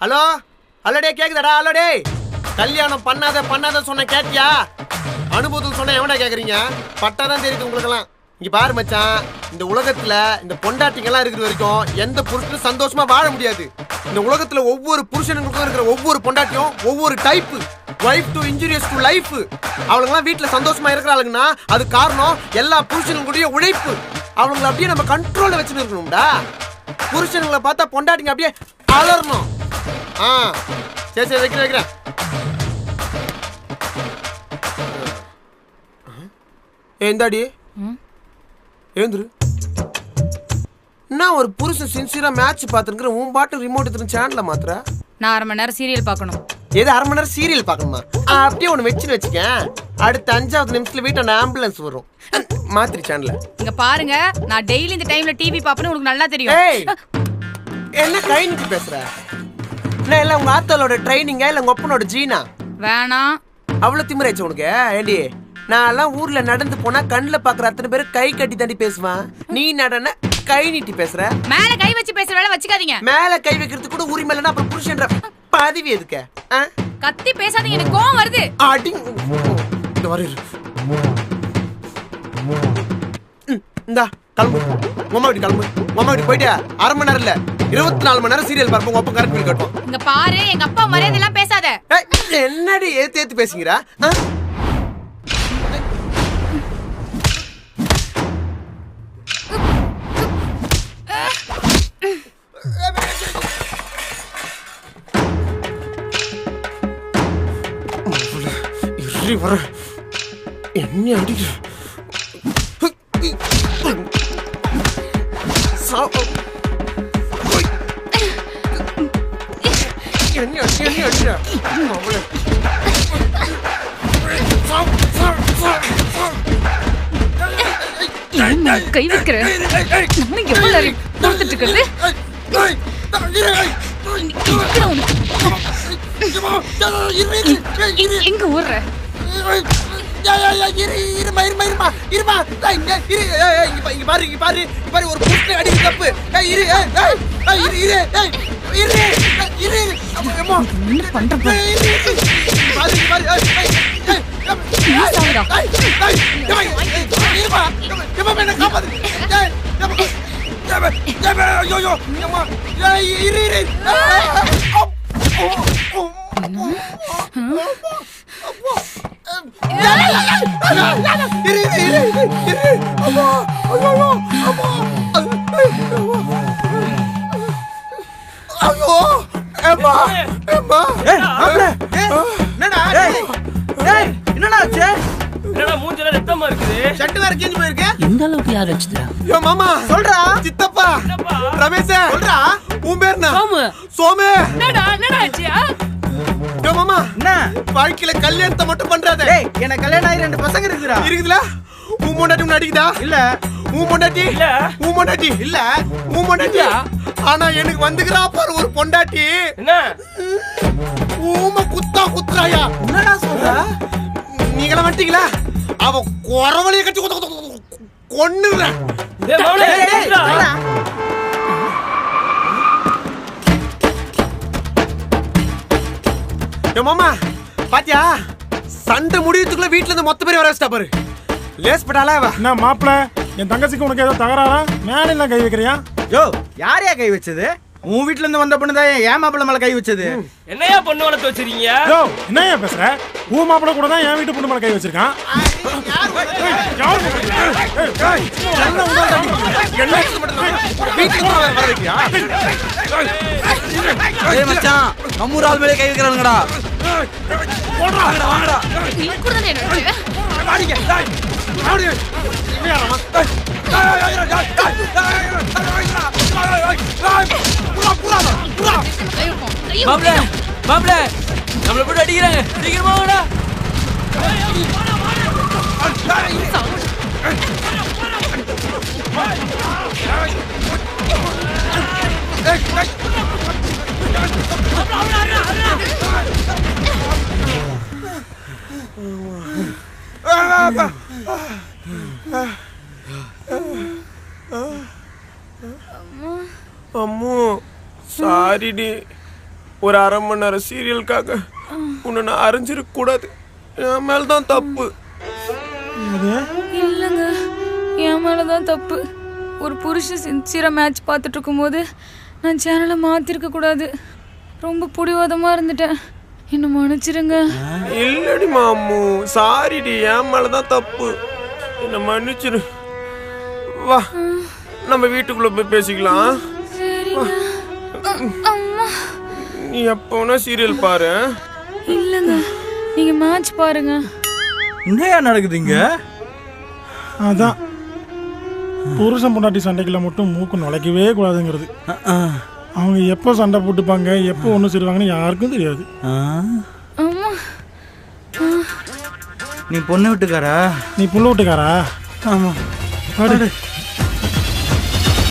Hello hello டே கேக்குதாடா? Hello டே கல்யாணம் பண்ணாத சொன்ன கேட்டியா? அனுபவத்தில் சொன்ன எவனா கேக்குறீங்க? பட்டாதான் தெரியுது உங்களுக்கெல்லாம். இங்க பாரு மச்சான், இந்த உலகத்துல இந்த பொண்டாட்டிங்கெல்லாம் இருக்கிற வரைக்கும் எந்த புருஷனும் சந்தோஷமா வாழ முடியாது. இந்த உலகத்துல ஒவ்வொரு புருஷனுக்கும் இருக்கிற ஒவ்வொரு பொண்டாட்டியும் ஒவ்வொரு type. Wife to injurious to life. அவளுங்கெல்லாம் வீட்டுல சந்தோஷமா இருக்கிறாளுங்கன்னா அது காரணம் எல்லா புருஷனுடைய உழைப்பு. அவங்களை அப்படியே நம்ம கண்ட்ரோல்ல வச்சுன்னு இருக்கணும்டா. புருஷனுங்களை பார்த்தா பொண்டாட்டிங்க அப்படியே அலறணும். சரி வைக்கிறேன். ஏந்தாடி ஏந்துரு. என்ன ஒரு புருஷன் சின்சியரா மேட்ச் பாத்துக்கிற உன் பாட்டு ரிமோட் எடுத்து சேனல்ல மாத்திர. நான் 1/2 மணி நேரம் சீரியல் பார்க்கணும். ஏது 1/2 மணி நேரம் சீரியல் பார்க்கணுமா? அப்படியே ஒன்று வச்சுக்க. அடுத்த 5வது நிமிஷத்துல வீட்டான ஆம்புலன்ஸ் வரும். மாத்திரி சேனல்ல. இங்க பாருங்க, நான் டெய்லி இந்த டைம்ல டிவி பாப்பேன்னு உங்களுக்கு நல்லா தெரியும். என்ன கை நிட்டு பேசுற? என்ன இல்ல உங்க ஆத்தாளோட ட்ரைனிங்கா இல்ல உங்க அப்பனோட ஜீனா? வேணாம். அவ்வளவு திமிராச்சு உனக்கு? ஏண்டி நான் எல்லாம் ஊர்ல நடந்து போனா கண்ணுல பாக்குற அத்தனை பேரு கை கட்டி தாண்டி பேசுவான். நீ நடன கை நீட்டி பேசுற. மேல கை வச்சு பேசுற வேலை வச்சுக்காதீங்க. மேல கை வைக்கிறதுக்கு கூட உரிமை இல்லைன்னா அப்புறம் புருஷன்ற பதவி எதுக்கு? கத்தி பேசாதீங்க, எனக்கு கோவம் வருது. இந்தா கிளம்பு. உமா வீட்டு கிளம்பு. உமா வீட்டு போயிட்டு 1/2 மணி நேரம் இல்ல 24 மணி நேரம் சீரியல் பார்ப்போம். அப்பா கரெக்ட் பண்ணி கட்டுவோம். இங்க பாரு, எங்க அப்பா மரியாதை எல்லாம் பேசாத. என்னடி ஏத்து பேசுகிறா? வர என்ன அடிக்கிற? கை வைக்கிற எவ்வளவு கொடுத்துட்டு இருக்கிறது? எங்க ஊர்ற? ஒரு புஷ்ண அடி தப்பு. இந்த அளவுக்கு யார் வச்சுதா? மாமா சொல்றா. சித்தப்பா ரமேஷ் சொல்றா. உன் பேர் என்ன? சோமு. மாமா என்ன வாழ்க்கையில கல்யாணத்தை மட்டும் பண்றாத. எனக்கு கல்யாணம் ஆகி 2 பசங்க இருக்குதுல. உன் பொண்டாட்டி உன்னை அடிக்குதா? இல்ல. உன் பொண்டாட்டி இல்ல. உன் பொண்டாட்டி. ஆனா எனக்கு வந்துக்கிறா பாரு ஒரு பொண்டாட்டி. என்ன ஊம குத்துறாயா? என்னடா சொல்ற? நீங்கள வந்துட்டீங்களா? அவ குறவளைய கட்டி கொன்னுறேன். மாமா பாத்தியா, சண்டை முடியறதுக்குள்ள வீட்டுல இருந்து மொத்த பேர் வர வச்சிட்டா பாரு. லேஸ் பட்டாளா? என்ன மாப்பிள்ள, என் தங்கச்சிக்கு உனக்கு ஏதோ தகராறா? மேல எல்லாம் கை வைக்கிறியா? யோ, யாரையா கை வச்சது? உன் வீட்டுல இருந்து வந்த பொண்ணுதான் என் மாப்பிள்ள மேல கை வச்சது. என்னையா பொண்ணு வளர்த்து வச்சிருக்கீங்க? யோ, என்னையா பேசுற? உன் மாப்பிள்ள கூட தான் என் வீட்டு பொண்ணு மேல கை வச்சிருக்கான். மச்சான், நம்ம ஆள் மேலே கை வைக்கிறானுங்கடா. மாப்ள நம்மள போட்டு அடிக்கிறாங்க, சீக்கிரமா வாடா. அம்மு சாரிடி. ஒரு அரை மணி நேரம் சீரியலுக்காக உன்னை நான் அரைஞ்சிருக்க கூடாது. என் மேல்தான் தப்பு. இல்லைங்க, என் மேலதான் தப்பு. ஒரு புருஷன் சின்சியரா மேட்ச் பார்த்துட்டு இருக்கும்போது நான் சேனலை மாத்திருக்க கூடாது. ரொம்ப புடிவாதமா இருந்துட்டேன். என்ன மன்னிச்சிருங்க. இல்லடி மாமு, சாரிடி, என் மேலதான் தப்பு. என்ன மன்னிச்சிரு. வா, நம்ம வீட்டுக்குள்ள போய் பேசிக்கலாம். நீ எப்போனா சீரியல் பாரு. இல்லைங்க, நீங்க மேட்ச் பாருங்க. என்னையா நடக்குதுங்க? அதான் புருஷன் பொண்டாட்டி சண்டைக்குள்ள மட்டும் மூக்கு நுழைக்கவே கூடாதுங்கிறது. அவங்க எப்போ சண்டை போட்டுப்பாங்க, எப்போ ஒன்று செய்வாங்கன்னு யாருக்கும் தெரியாது. அம்மா, நீ பொண்ணு வீட்டுக்காரா? நீ புள்ள வீட்டுக்காரா? ஆமா. அடடே.